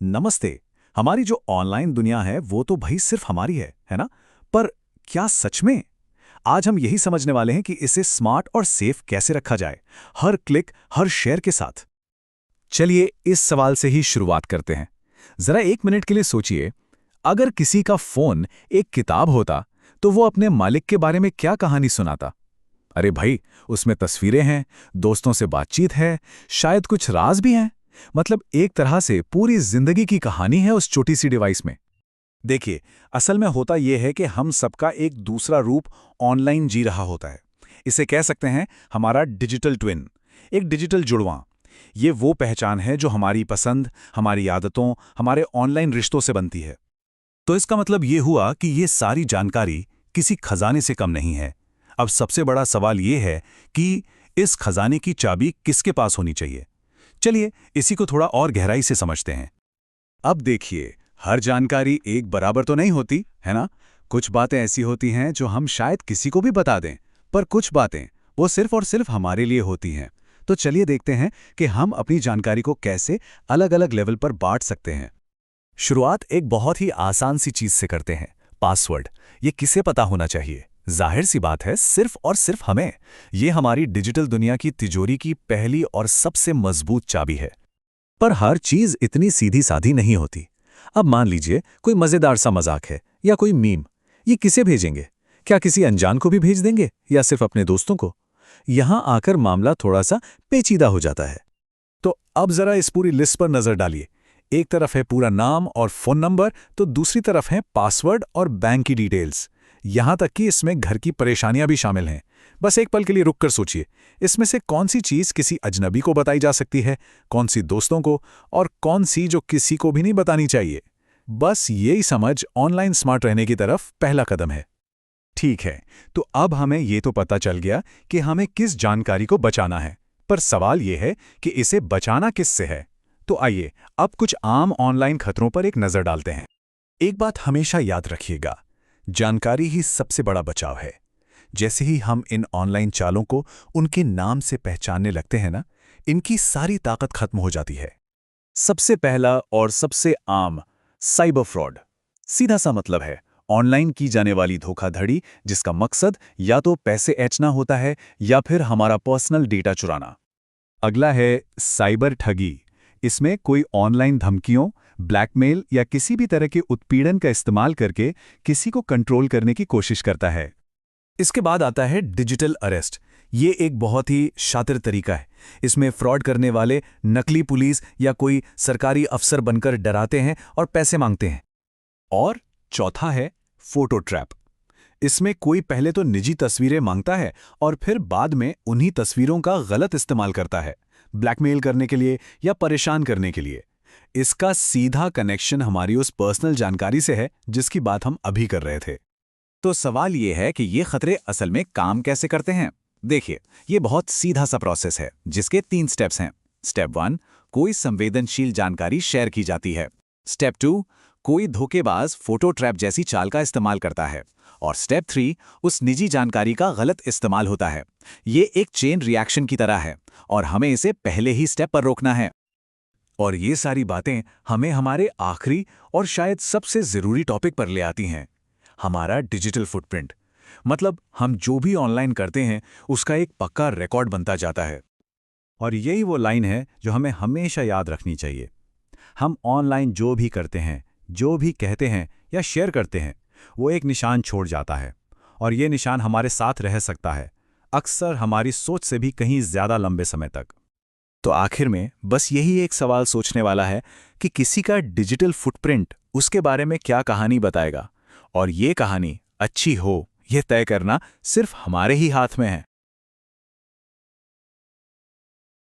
नमस्ते। हमारी जो ऑनलाइन दुनिया है वो तो भाई सिर्फ हमारी है ना? पर क्या सच में? आज हम यही समझने वाले हैं कि इसे स्मार्ट और सेफ कैसे रखा जाए, हर क्लिक, हर शेयर के साथ। चलिए इस सवाल से ही शुरुआत करते हैं। जरा एक मिनट के लिए सोचिए, अगर किसी का फोन एक किताब होता तो वो अपने मालिक के बारे में क्या कहानी सुनाता? अरे भाई, उसमें तस्वीरें हैं, दोस्तों से बातचीत है, शायद कुछ राज भी हैं। मतलब एक तरह से पूरी जिंदगी की कहानी है उस छोटी सी डिवाइस में। देखिए, असल में होता यह है कि हम सबका एक दूसरा रूप ऑनलाइन जी रहा होता है। इसे कह सकते हैं हमारा डिजिटल ट्विन, एक डिजिटल जुड़वां। ये वो पहचान है जो हमारी पसंद, हमारी आदतों, हमारे ऑनलाइन रिश्तों से बनती है। तो इसका मतलब ये हुआ कि ये सारी जानकारी किसी खजाने से कम नहीं है। अब सबसे बड़ा सवाल ये है कि इस खजाने की चाबी किसके पास होनी चाहिए। चलिए इसी को थोड़ा और गहराई से समझते हैं। अब देखिए, हर जानकारी एक बराबर तो नहीं होती, है ना? कुछ बातें ऐसी होती हैं जो हम शायद किसी को भी बता दें, पर कुछ बातें वो सिर्फ और सिर्फ हमारे लिए होती हैं। तो चलिए देखते हैं कि हम अपनी जानकारी को कैसे अलग-अलग लेवल पर बांट सकते हैं। शुरुआत एक बहुत ही आसान सी चीज से करते हैं, पासवर्ड। ये किसे पता होना चाहिए? जाहिर सी बात है, सिर्फ और सिर्फ हमें। ये हमारी डिजिटल दुनिया की तिजोरी की पहली और सबसे मजबूत चाबी है। पर हर चीज इतनी सीधी साधी नहीं होती। अब मान लीजिए कोई मजेदार सा मजाक है या कोई मीम। ये किसे भेजेंगे? क्या किसी अनजान को भी भेज देंगे या सिर्फ अपने दोस्तों को? यहां आकर मामला थोड़ा सा पेचीदा हो जाता है। तो अब जरा इस पूरी लिस्ट पर नजर डालिए। एक तरफ है पूरा नाम और फोन नंबर, तो दूसरी तरफ है पासवर्ड और बैंक की डिटेल्स। यहां तक कि इसमें घर की परेशानियां भी शामिल हैं। बस एक पल के लिए रुक कर सोचिए, इसमें से कौन सी चीज किसी अजनबी को बताई जा सकती है, कौन सी दोस्तों को, और कौन सी जो किसी को भी नहीं बतानी चाहिए। बस यही समझ ऑनलाइन स्मार्ट रहने की तरफ पहला कदम है। ठीक है, तो अब हमें ये तो पता चल गया कि हमें किस जानकारी को बचाना है, पर सवाल ये है कि इसे बचाना किससे है। तो आइए अब कुछ आम ऑनलाइन खतरों पर एक नजर डालते हैं। एक बात हमेशा याद रखिएगा, जानकारी ही सबसे बड़ा बचाव है। जैसे ही हम इन ऑनलाइन चालों को उनके नाम से पहचानने लगते हैं ना, इनकी सारी ताकत खत्म हो जाती है। सबसे पहला और सबसे आम, साइबर फ्रॉड। सीधा सा मतलब है ऑनलाइन की जाने वाली धोखाधड़ी, जिसका मकसद या तो पैसे ऐंठना होता है या फिर हमारा पर्सनल डेटा चुराना। अगला है साइबर ठगी। इसमें कोई ऑनलाइन धमकियों, ब्लैकमेल या किसी भी तरह के उत्पीड़न का इस्तेमाल करके किसी को कंट्रोल करने की कोशिश करता है। इसके बाद आता है डिजिटल अरेस्ट। ये एक बहुत ही शातिर तरीका है। इसमें फ्रॉड करने वाले नकली पुलिस या कोई सरकारी अफसर बनकर डराते हैं और पैसे मांगते हैं। और चौथा है फोटो ट्रैप। इसमें कोई पहले तो निजी तस्वीरें मांगता है और फिर बाद में उन्हीं तस्वीरों का गलत इस्तेमाल करता है, ब्लैकमेल करने के लिए या परेशान करने के लिए। इसका सीधा कनेक्शन हमारी उस पर्सनल जानकारी से है जिसकी बात हम अभी कर रहे थे। तो सवाल ये है कि ये खतरे असल में काम कैसे करते हैं। देखिए, ये बहुत सीधा सा प्रोसेस है जिसके 3 स्टेप्स हैं। स्टेप 1, कोई संवेदनशील जानकारी शेयर की जाती है। स्टेप 2, कोई धोखेबाज फोटो ट्रैप जैसी चाल का इस्तेमाल करता है। और स्टेप 3, उस निजी जानकारी का गलत इस्तेमाल होता है। ये एक चेन रिएक्शन की तरह है और हमें इसे पहले ही स्टेप पर रोकना है। और ये सारी बातें हमें हमारे आखिरी और शायद सबसे जरूरी टॉपिक पर ले आती हैं, हमारा डिजिटल फुटप्रिंट। मतलब हम जो भी ऑनलाइन करते हैं उसका एक पक्का रिकॉर्ड बनता जाता है। और यही वो लाइन है जो हमें हमेशा याद रखनी चाहिए। हम ऑनलाइन जो भी करते हैं, जो भी कहते हैं या शेयर करते हैं, वो एक निशान छोड़ जाता है। और ये निशान हमारे साथ रह सकता है, अक्सर हमारी सोच से भी कहीं ज्यादा लंबे समय तक। तो आखिर में बस यही एक सवाल सोचने वाला है कि किसी का डिजिटल फुटप्रिंट उसके बारे में क्या कहानी बताएगा। और ये कहानी अच्छी हो, यह तय करना सिर्फ हमारे ही हाथ में है।